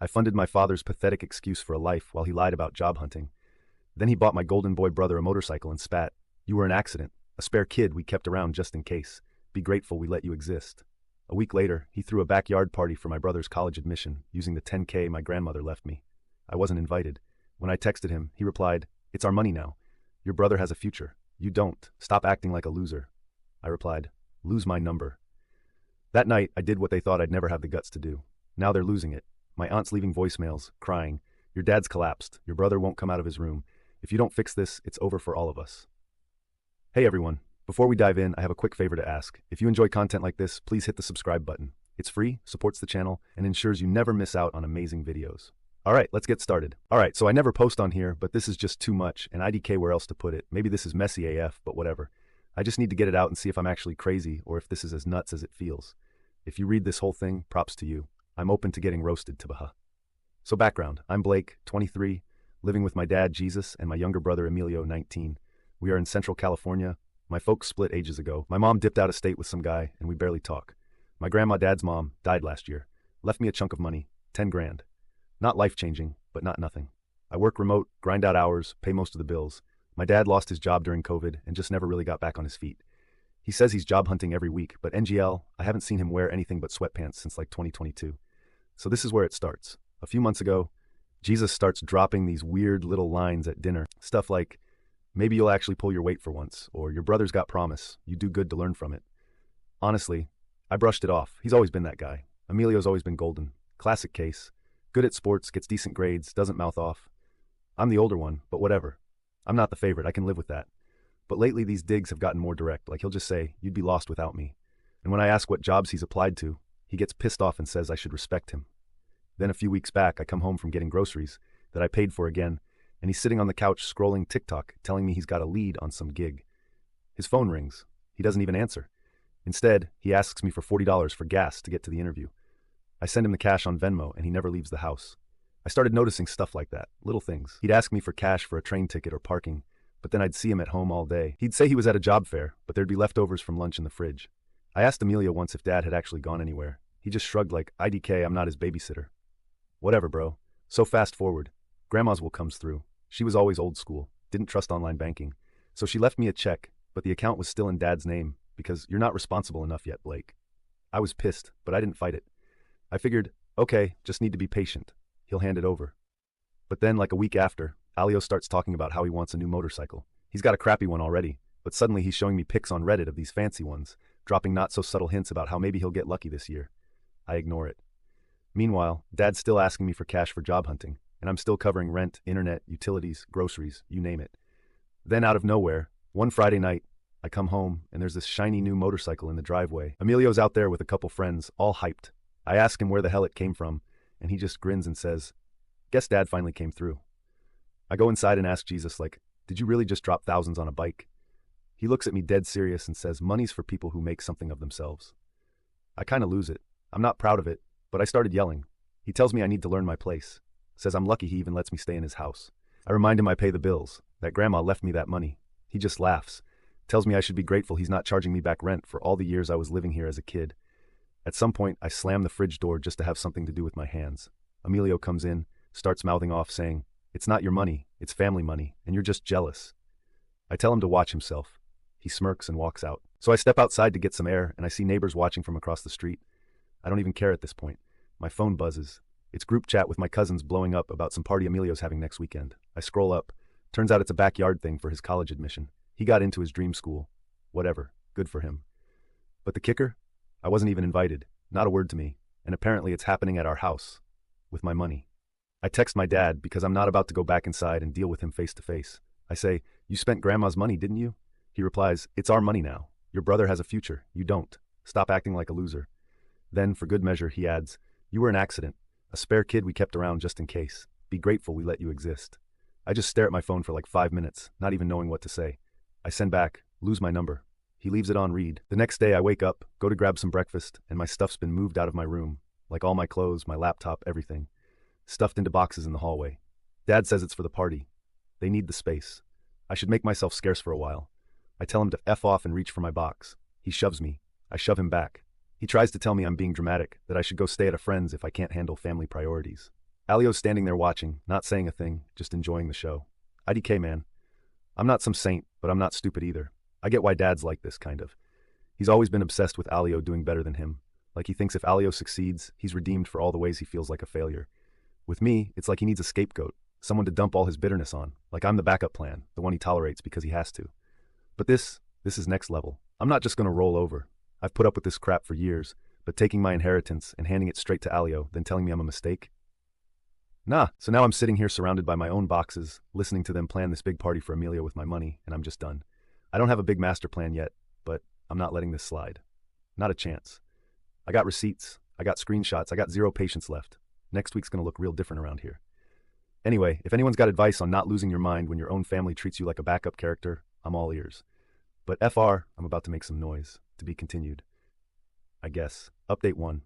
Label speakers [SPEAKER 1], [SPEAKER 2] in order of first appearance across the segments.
[SPEAKER 1] I funded my father's pathetic excuse for a life while he lied about job hunting. Then he bought my golden boy brother a motorcycle and spat. You were an accident, a spare kid we kept around just in case. Be grateful we let you exist. A week later, he threw a backyard party for my brother's college admission using the 10K my grandmother left me. I wasn't invited. When I texted him, he replied, "It's our money now. Your brother has a future. You don't. Stop acting like a loser." I replied, "Lose my number." That night, I did what they thought I'd never have the guts to do. Now they're losing it. My aunt's leaving voicemails, crying, "Your dad's collapsed. Your brother won't come out of his room. If you don't fix this, it's over for all of us." Hey everyone. Before we dive in, I have a quick favor to ask. If you enjoy content like this, please hit the subscribe button. It's free, supports the channel, and ensures you never miss out on amazing videos. Alright, let's get started. Alright, so I never post on here, but this is just too much, and IDK where else to put it. Maybe this is messy AF, but whatever. I just need to get it out and see if I'm actually crazy, or if this is as nuts as it feels. If you read this whole thing, props to you. I'm open to getting roasted, Tabaha. So background, I'm Blake, 23, living with my dad, Jesus, and my younger brother, Emilio, 19. We are in Central California. My folks split ages ago. My mom dipped out of state with some guy, and we barely talk. My grandma, dad's mom, died last year. Left me a chunk of money, 10 grand. Not life-changing, but not nothing. I work remote, grind out hours, pay most of the bills. My dad lost his job during COVID and just never really got back on his feet. He says he's job hunting every week, but NGL, I haven't seen him wear anything but sweatpants since like 2022. So this is where it starts. A few months ago, Jesus starts dropping these weird little lines at dinner. Stuff like, "Maybe you'll actually pull your weight for once," or "Your brother's got promise. You do good to learn from it." Honestly, I brushed it off. He's always been that guy. Emilio's always been golden. Classic case. Good at sports, gets decent grades, doesn't mouth off. I'm the older one, but whatever. I'm not the favorite, I can live with that. But lately these digs have gotten more direct, like he'll just say, "You'd be lost without me." And when I ask what jobs he's applied to, he gets pissed off and says I should respect him. Then a few weeks back, I come home from getting groceries that I paid for again, and he's sitting on the couch scrolling TikTok, telling me he's got a lead on some gig. His phone rings. He doesn't even answer. Instead, he asks me for $40 for gas to get to the interview. I send him the cash on Venmo, and he never leaves the house. I started noticing stuff like that, little things. He'd ask me for cash for a train ticket or parking, but then I'd see him at home all day. He'd say he was at a job fair, but there'd be leftovers from lunch in the fridge. I asked Emilio once if Dad had actually gone anywhere. He just shrugged like, "IDK, I'm not his babysitter." Whatever, bro. So fast forward. Grandma's will comes through. She was always old school, didn't trust online banking. So she left me a check, but the account was still in Dad's name, because you're not responsible enough yet, Blake. I was pissed, but I didn't fight it. I figured, okay, just need to be patient. He'll hand it over. But then, like a week after, Alio starts talking about how he wants a new motorcycle. He's got a crappy one already, but suddenly he's showing me pics on Reddit of these fancy ones, dropping not-so-subtle hints about how maybe he'll get lucky this year. I ignore it. Meanwhile, Dad's still asking me for cash for job hunting, and I'm still covering rent, internet, utilities, groceries, you name it. Then out of nowhere, one Friday night, I come home, and there's this shiny new motorcycle in the driveway. Emilio's out there with a couple friends, all hyped. I ask him where the hell it came from, and he just grins and says, "Guess Dad finally came through." I go inside and ask Jesus, like, "Did you really just drop thousands on a bike?" He looks at me dead serious and says, "Money's for people who make something of themselves." I kinda lose it. I'm not proud of it, but I started yelling. He tells me I need to learn my place. Says I'm lucky he even lets me stay in his house. I remind him I pay the bills, that Grandma left me that money. He just laughs. Tells me I should be grateful he's not charging me back rent for all the years I was living here as a kid. At some point, I slam the fridge door just to have something to do with my hands. Emilio comes in, starts mouthing off saying, "It's not your money, it's family money, and you're just jealous." I tell him to watch himself. He smirks and walks out. So I step outside to get some air, and I see neighbors watching from across the street. I don't even care at this point. My phone buzzes. It's group chat with my cousins blowing up about some party Emilio's having next weekend. I scroll up. Turns out it's a backyard thing for his college admission. He got into his dream school. Whatever. Good for him. But the kicker? I wasn't even invited. Not a word to me. And apparently it's happening at our house. With my money. I text my dad because I'm not about to go back inside and deal with him face to face. I say, "You spent Grandma's money, didn't you?" He replies, "It's our money now. Your brother has a future. You don't. Stop acting like a loser." Then, for good measure, he adds, "You were an accident. A spare kid we kept around just in case. Be grateful we let you exist." I just stare at my phone for like 5 minutes, not even knowing what to say. I send back, "Lose my number." He leaves it on read. The next day I wake up, go to grab some breakfast, and my stuff's been moved out of my room. Like all my clothes, my laptop, everything. Stuffed into boxes in the hallway. Dad says it's for the party. They need the space. I should make myself scarce for a while. I tell him to F off and reach for my box. He shoves me. I shove him back. He tries to tell me I'm being dramatic, that I should go stay at a friend's if I can't handle family priorities. Alio's standing there watching, not saying a thing, just enjoying the show. IDK, man. I'm not some saint, but I'm not stupid either. I get why Dad's like this, kind of. He's always been obsessed with Alio doing better than him. Like he thinks if Alio succeeds, he's redeemed for all the ways he feels like a failure. With me, it's like he needs a scapegoat, someone to dump all his bitterness on, like I'm the backup plan, the one he tolerates because he has to. But this is next level. I'm not just gonna roll over. I've put up with this crap for years, but taking my inheritance and handing it straight to Alio, then telling me I'm a mistake? Nah, so now I'm sitting here surrounded by my own boxes, listening to them plan this big party for Emilio with my money, and I'm just done. I don't have a big master plan yet, but I'm not letting this slide. Not a chance. I got receipts, I got screenshots, I got zero patience left. Next week's gonna look real different around here. Anyway, if anyone's got advice on not losing your mind when your own family treats you like a backup character, I'm all ears. But FR, I'm about to make some noise. To be continued. I guess. Update 1.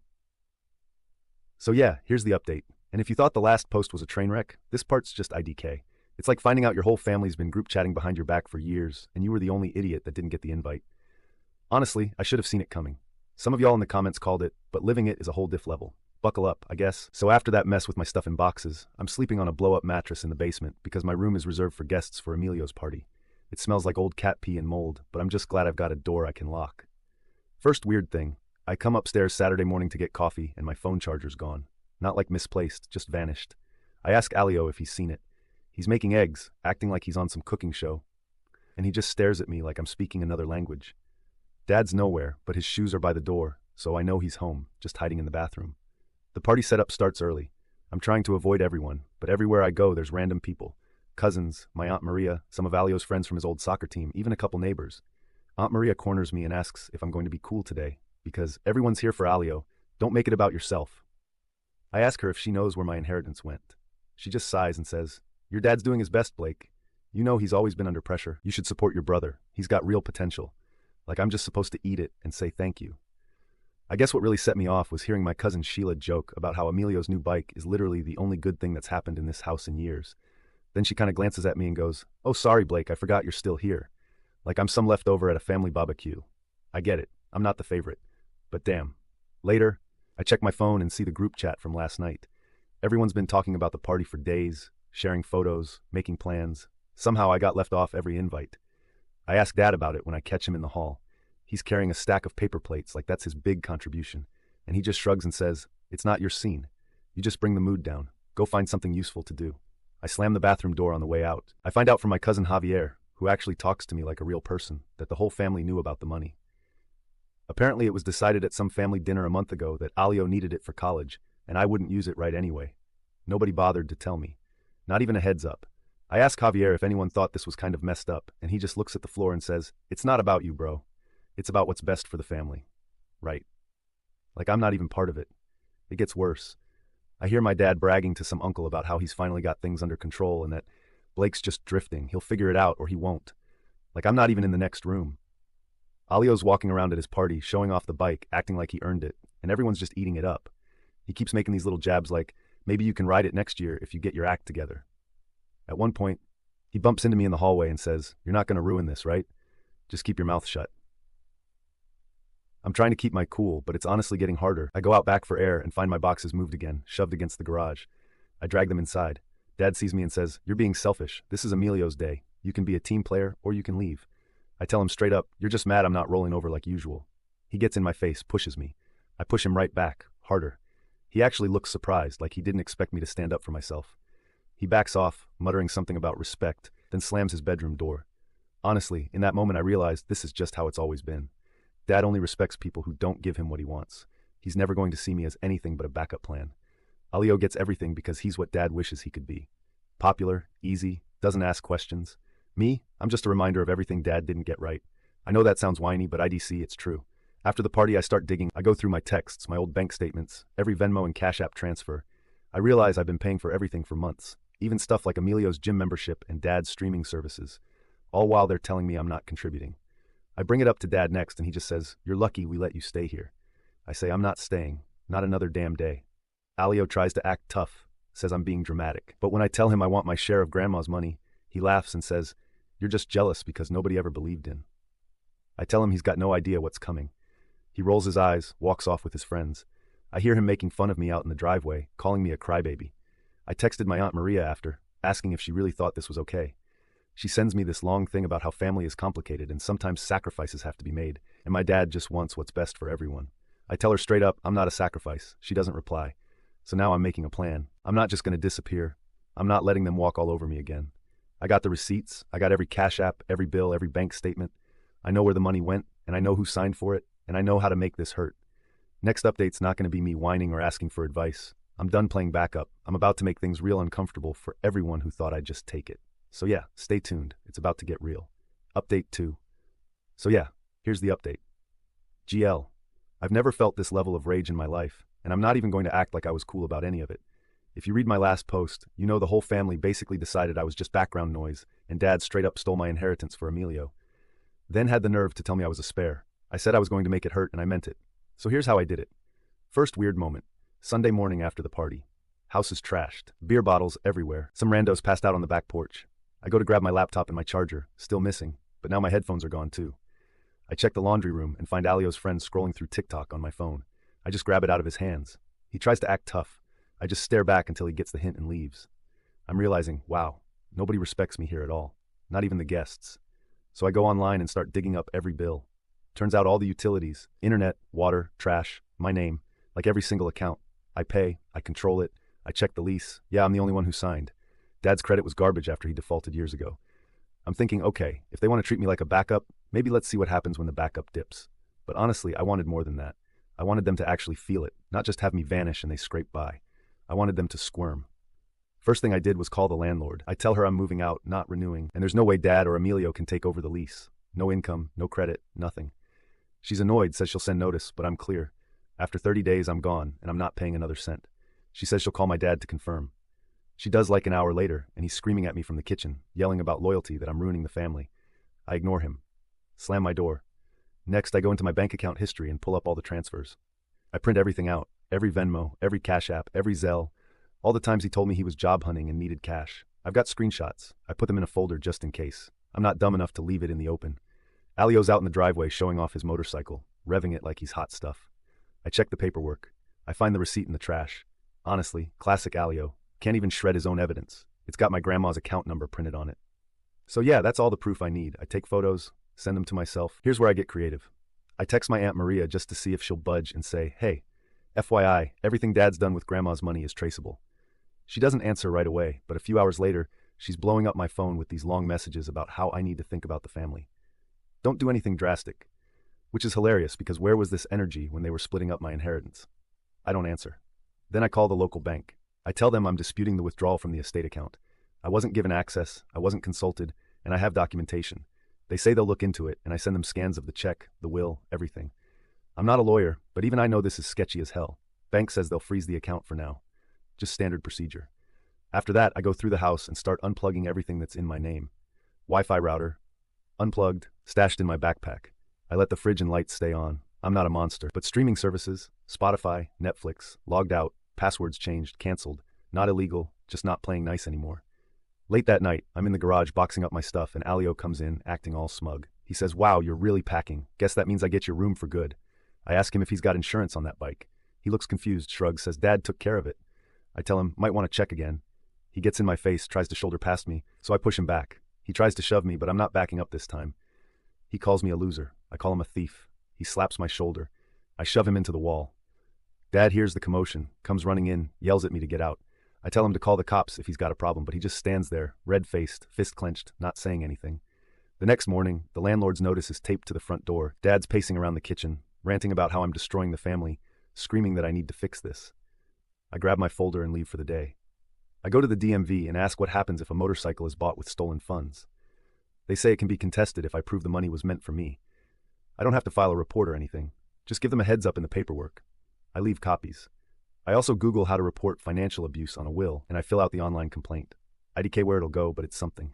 [SPEAKER 1] So yeah, here's the update. And if you thought the last post was a train wreck, this part's just IDK. It's like finding out your whole family's been group chatting behind your back for years, and you were the only idiot that didn't get the invite. Honestly, I should have seen it coming. Some of y'all in the comments called it, but living it is a whole diff level. Buckle up, I guess. So after that mess with my stuff in boxes, I'm sleeping on a blow-up mattress in the basement because my room is reserved for guests for Emilio's party. It smells like old cat pee and mold, but I'm just glad I've got a door I can lock. First weird thing, I come upstairs Saturday morning to get coffee and my phone charger's gone. Not like misplaced, just vanished. I ask Alio if he's seen it. He's making eggs, acting like he's on some cooking show. And he just stares at me like I'm speaking another language. Dad's nowhere, but his shoes are by the door, so I know he's home, just hiding in the bathroom. The party setup starts early. I'm trying to avoid everyone, but everywhere I go there's random people. Cousins, my Aunt Maria, some of Alio's friends from his old soccer team, even a couple neighbors. Aunt Maria corners me and asks if I'm going to be cool today, because everyone's here for Alio. Don't make it about yourself. I ask her if she knows where my inheritance went. She just sighs and says, "Your dad's doing his best, Blake. You know he's always been under pressure. You should support your brother. He's got real potential." Like I'm just supposed to eat it and say thank you. I guess what really set me off was hearing my cousin Sheila joke about how Emilio's new bike is literally the only good thing that's happened in this house in years. Then she kind of glances at me and goes, "Oh, sorry, Blake, I forgot you're still here." Like I'm some leftover at a family barbecue. I get it. I'm not the favorite. But damn. Later, I check my phone and see the group chat from last night. Everyone's been talking about the party for days, sharing photos, making plans. Somehow I got left off every invite. I ask Dad about it when I catch him in the hall. He's carrying a stack of paper plates like that's his big contribution. And he just shrugs and says, "It's not your scene. You just bring the mood down. Go find something useful to do." I slam the bathroom door on the way out. I find out from my cousin Javier, who actually talks to me like a real person, that the whole family knew about the money. Apparently it was decided at some family dinner a month ago that Alio needed it for college, and I wouldn't use it right anyway. Nobody bothered to tell me. Not even a heads up. I ask Javier if anyone thought this was kind of messed up, and he just looks at the floor and says, "It's not about you, bro. It's about what's best for the family." Right. Like I'm not even part of it. It gets worse. I hear my dad bragging to some uncle about how he's finally got things under control and that Blake's just drifting. He'll figure it out or he won't. Like I'm not even in the next room. Alio's walking around at his party, showing off the bike, acting like he earned it, and everyone's just eating it up. He keeps making these little jabs like, "Maybe you can ride it next year if you get your act together." At one point, he bumps into me in the hallway and says, "You're not going to ruin this, right? Just keep your mouth shut." I'm trying to keep my cool, but it's honestly getting harder. I go out back for air and find my boxes moved again, shoved against the garage. I drag them inside. Dad sees me and says, "You're being selfish. This is Emilio's day. You can be a team player or you can leave." I tell him straight up, "You're just mad I'm not rolling over like usual." He gets in my face, pushes me. I push him right back, harder. He actually looks surprised, like he didn't expect me to stand up for myself. He backs off, muttering something about respect, then slams his bedroom door. Honestly, in that moment I realized this is just how it's always been. Dad only respects people who don't give him what he wants. He's never going to see me as anything but a backup plan. Alio gets everything because he's what Dad wishes he could be. Popular, easy, doesn't ask questions. Me, I'm just a reminder of everything Dad didn't get right. I know that sounds whiny, but IDC, it's true. After the party I start digging. I go through my texts, my old bank statements, every Venmo and Cash App transfer. I realize I've been paying for everything for months, even stuff like Emilio's gym membership and Dad's streaming services, all while they're telling me I'm not contributing. I bring it up to Dad next and he just says, "You're lucky we let you stay here." I say, "I'm not staying. Not another damn day." Alio tries to act tough, says I'm being dramatic. But when I tell him I want my share of Grandma's money, he laughs and says, "You're just jealous because nobody ever believed in." I tell him he's got no idea what's coming. He rolls his eyes, walks off with his friends. I hear him making fun of me out in the driveway, calling me a crybaby. I texted my Aunt Maria after, asking if she really thought this was okay. She sends me this long thing about how family is complicated and sometimes sacrifices have to be made, and my dad just wants what's best for everyone. I tell her straight up, I'm not a sacrifice. She doesn't reply. So now I'm making a plan. I'm not just going to disappear. I'm not letting them walk all over me again. I got the receipts. I got every Cash App, every bill, every bank statement. I know where the money went, and I know who signed for it, and I know how to make this hurt. Next update's not going to be me whining or asking for advice. I'm done playing backup. I'm about to make things real uncomfortable for everyone who thought I'd just take it. So yeah, stay tuned. It's about to get real. Update 2. So yeah, here's the update. GL. I've never felt this level of rage in my life, and I'm not even going to act like I was cool about any of it. If you read my last post, you know the whole family basically decided I was just background noise, and Dad straight up stole my inheritance for Emilio. Then had the nerve to tell me I was a spare. I said I was going to make it hurt, and I meant it. So here's how I did it. First weird moment. Sunday morning after the party. House is trashed. Beer bottles everywhere. Some randos passed out on the back porch. I go to grab my laptop and my charger, still missing, but now my headphones are gone too. I check the laundry room and find Alio's friend scrolling through TikTok on my phone. I just grab it out of his hands. He tries to act tough. I just stare back until he gets the hint and leaves. I'm realizing, wow, nobody respects me here at all. Not even the guests. So I go online and start digging up every bill. Turns out all the utilities, internet, water, trash, my name, like every single account. I pay, I control it, I check the lease. Yeah, I'm the only one who signed. Dad's credit was garbage after he defaulted years ago. I'm thinking, okay, if they want to treat me like a backup, maybe let's see what happens when the backup dips. But honestly, I wanted more than that. I wanted them to actually feel it, not just have me vanish and they scrape by. I wanted them to squirm. First thing I did was call the landlord. I tell her I'm moving out, not renewing, and there's no way Dad or Emilio can take over the lease. No income, no credit, nothing. She's annoyed, says she'll send notice, but I'm clear. After 30 days, I'm gone, and I'm not paying another cent. She says she'll call my dad to confirm. She does like an hour later, and he's screaming at me from the kitchen, yelling about loyalty, that I'm ruining the family. I ignore him. Slam my door. Next, I go into my bank account history and pull up all the transfers. I print everything out, every Venmo, every Cash App, every Zelle, all the times he told me he was job hunting and needed cash. I've got screenshots. I put them in a folder just in case. I'm not dumb enough to leave it in the open. Alio's out in the driveway showing off his motorcycle, revving it like he's hot stuff. I check the paperwork. I find the receipt in the trash. Honestly, classic Alio. Can't even shred his own evidence. It's got my grandma's account number printed on it. So yeah, that's all the proof I need. I take photos, send them to myself. Here's where I get creative. I text my Aunt Maria just to see if she'll budge and say, hey, FYI, everything Dad's done with Grandma's money is traceable. She doesn't answer right away, but a few hours later, she's blowing up my phone with these long messages about how I need to think about the family. Don't do anything drastic. Which is hilarious because where was this energy when they were splitting up my inheritance? I don't answer. Then I call the local bank. I tell them I'm disputing the withdrawal from the estate account. I wasn't given access, I wasn't consulted, and I have documentation. They say they'll look into it, and I send them scans of the check, the will, everything. I'm not a lawyer, but even I know this is sketchy as hell. Bank says they'll freeze the account for now. Just standard procedure. After that, I go through the house and start unplugging everything that's in my name. Wi-Fi router, unplugged, stashed in my backpack. I let the fridge and lights stay on. I'm not a monster. But streaming services, Spotify, Netflix, logged out, passwords changed, canceled. Not illegal, just not playing nice anymore. Late that night, I'm in the garage boxing up my stuff and Alio comes in, acting all smug. He says, wow, you're really packing. Guess that means I get your room for good. I ask him if he's got insurance on that bike. He looks confused, shrugs, says Dad took care of it. I tell him, might want to check again. He gets in my face, tries to shoulder past me, so I push him back. He tries to shove me, but I'm not backing up this time. He calls me a loser. I call him a thief. He slaps my shoulder. I shove him into the wall. Dad hears the commotion, comes running in, yells at me to get out. I tell him to call the cops if he's got a problem, but he just stands there, red-faced, fist clenched, not saying anything. The next morning, the landlord's notice is taped to the front door. Dad's pacing around the kitchen, ranting about how I'm destroying the family, screaming that I need to fix this. I grab my folder and leave for the day. I go to the DMV and ask what happens if a motorcycle is bought with stolen funds. They say it can be contested if I prove the money was meant for me. I don't have to file a report or anything. Just give them a heads up in the paperwork. I leave copies. I also Google how to report financial abuse on a will, and I fill out the online complaint. IDK where it'll go, but it's something.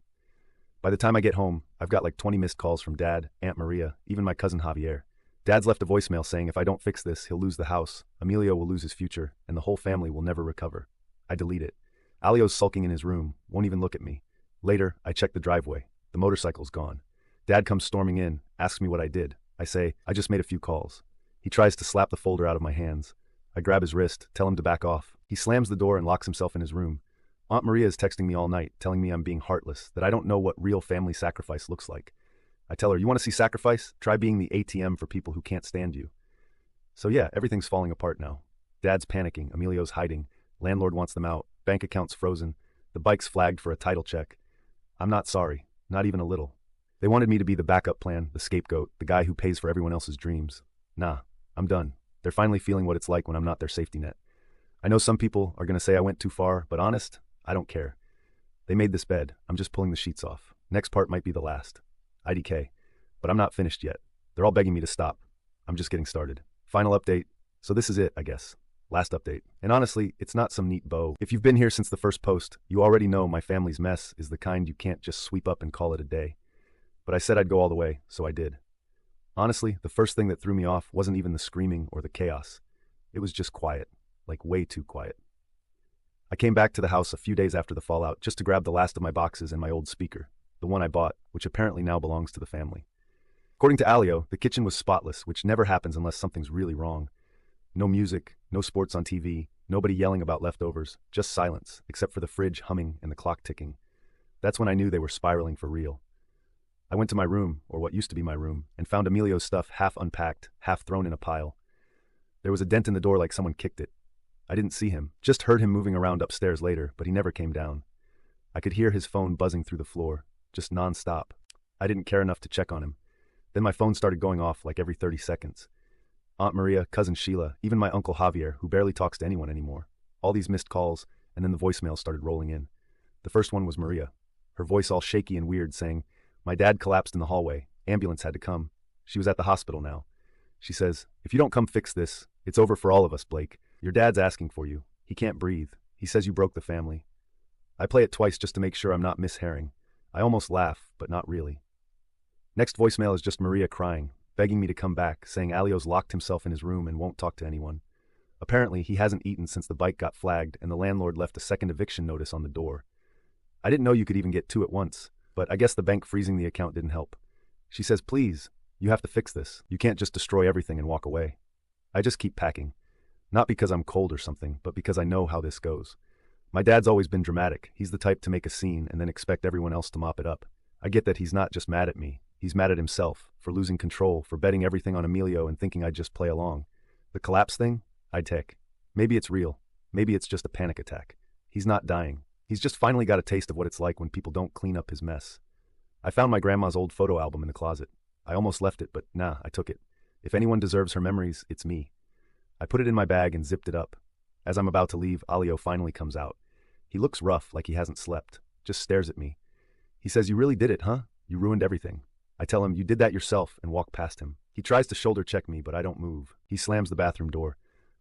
[SPEAKER 1] By the time I get home, I've got like 20 missed calls from Dad, Aunt Maria, even my cousin Javier. Dad's left a voicemail saying if I don't fix this, he'll lose the house, Emilio will lose his future, and the whole family will never recover. I delete it. Alio's sulking in his room, won't even look at me. Later, I check the driveway. The motorcycle's gone. Dad comes storming in, asks me what I did. I say, I just made a few calls. He tries to slap the folder out of my hands. I grab his wrist, tell him to back off. He slams the door and locks himself in his room. Aunt Maria is texting me all night, telling me I'm being heartless, that I don't know what real family sacrifice looks like. I tell her, you want to see sacrifice? Try being the ATM for people who can't stand you. So yeah, everything's falling apart now. Dad's panicking, Emilio's hiding, landlord wants them out, bank accounts frozen, the bike's flagged for a title check. I'm not sorry, not even a little. They wanted me to be the backup plan, the scapegoat, the guy who pays for everyone else's dreams. Nah, I'm done. They're finally feeling what it's like when I'm not their safety net. I know some people are going to say I went too far, but honest, I don't care. They made this bed. I'm just pulling the sheets off. Next part might be the last. IDK. But I'm not finished yet. They're all begging me to stop. I'm just getting started. Final update. So this is it, I guess. Last update. And honestly, it's not some neat bow. If you've been here since the first post, you already know my family's mess is the kind you can't just sweep up and call it a day. But I said I'd go all the way, so I did. Honestly, the first thing that threw me off wasn't even the screaming or the chaos. It was just quiet. Like way too quiet. I came back to the house a few days after the fallout just to grab the last of my boxes and my old speaker, the one I bought, which apparently now belongs to the family. According to Alio, the kitchen was spotless, which never happens unless something's really wrong. No music, no sports on TV, nobody yelling about leftovers, just silence, except for the fridge humming and the clock ticking. That's when I knew they were spiraling for real. I went to my room, or what used to be my room, and found Emilio's stuff half unpacked, half thrown in a pile. There was a dent in the door like someone kicked it. I didn't see him, just heard him moving around upstairs later, but he never came down. I could hear his phone buzzing through the floor, just non-stop. I didn't care enough to check on him. Then my phone started going off like every 30 seconds. Aunt Maria, cousin Sheila, even my uncle Javier, who barely talks to anyone anymore. All these missed calls, and then the voicemails started rolling in. The first one was Maria, her voice all shaky and weird, saying, "My dad collapsed in the hallway. Ambulance had to come. She was at the hospital now." She says, "If you don't come fix this, it's over for all of us, Blake. Your dad's asking for you. He can't breathe. He says you broke the family." I play it twice just to make sure I'm not mishearing. I almost laugh, but not really. Next voicemail is just Maria crying, begging me to come back, saying Alio's locked himself in his room and won't talk to anyone. Apparently, he hasn't eaten since the bike got flagged and the landlord left a second eviction notice on the door. I didn't know you could even get two at once, but I guess the bank freezing the account didn't help. She says, "Please, you have to fix this. You can't just destroy everything and walk away." I just keep packing. Not because I'm cold or something, but because I know how this goes. My dad's always been dramatic. He's the type to make a scene and then expect everyone else to mop it up. I get that he's not just mad at me. He's mad at himself, for losing control, for betting everything on Emilio and thinking I'd just play along. The collapse thing? I'd take. Maybe it's real. Maybe it's just a panic attack. He's not dying. He's just finally got a taste of what it's like when people don't clean up his mess. I found my grandma's old photo album in the closet. I almost left it, but nah, I took it. If anyone deserves her memories, it's me. I put it in my bag and zipped it up. As I'm about to leave, Alio finally comes out. He looks rough, like he hasn't slept, just stares at me. He says, "You really did it, huh? You ruined everything." I tell him, "You did that yourself," and walk past him. He tries to shoulder check me, but I don't move. He slams the bathroom door.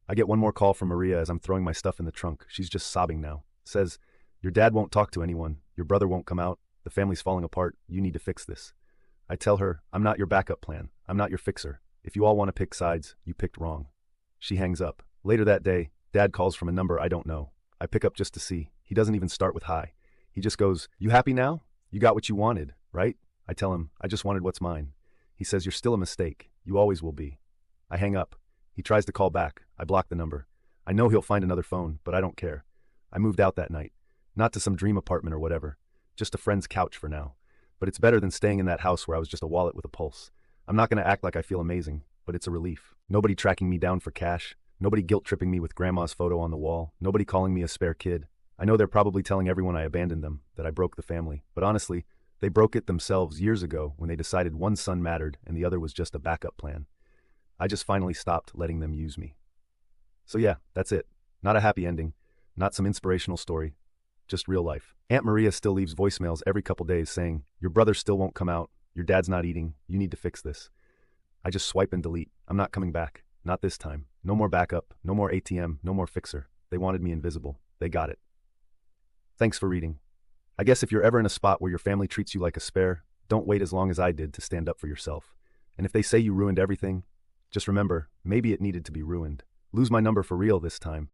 [SPEAKER 1] I get one more call from Maria as I'm throwing my stuff in the trunk. She's just sobbing now. Says, "Your dad won't talk to anyone. Your brother won't come out. The family's falling apart. You need to fix this." I tell her, "I'm not your backup plan. I'm not your fixer. If you all want to pick sides, you picked wrong." She hangs up. Later that day, Dad calls from a number I don't know. I pick up just to see. He doesn't even start with hi. He just goes, "You happy now? You got what you wanted, right?" I tell him, "I just wanted what's mine." He says, "You're still a mistake. You always will be." I hang up. He tries to call back. I block the number. I know he'll find another phone, but I don't care. I moved out that night. Not to some dream apartment or whatever. Just a friend's couch for now. But it's better than staying in that house where I was just a wallet with a pulse. I'm not going to act like I feel amazing, but it's a relief. Nobody tracking me down for cash. Nobody guilt-tripping me with grandma's photo on the wall. Nobody calling me a spare kid. I know they're probably telling everyone I abandoned them, that I broke the family. But honestly, they broke it themselves years ago when they decided one son mattered and the other was just a backup plan. I just finally stopped letting them use me. So yeah, that's it. Not a happy ending. Not some inspirational story. Just real life. Aunt Maria still leaves voicemails every couple days saying, "Your brother still won't come out. Your dad's not eating. You need to fix this." I just swipe and delete. I'm not coming back. Not this time. No more backup. No more ATM. No more fixer. They wanted me invisible. They got it. Thanks for reading. I guess if you're ever in a spot where your family treats you like a spare, don't wait as long as I did to stand up for yourself. And if they say you ruined everything, just remember, maybe it needed to be ruined. Lose my number for real this time.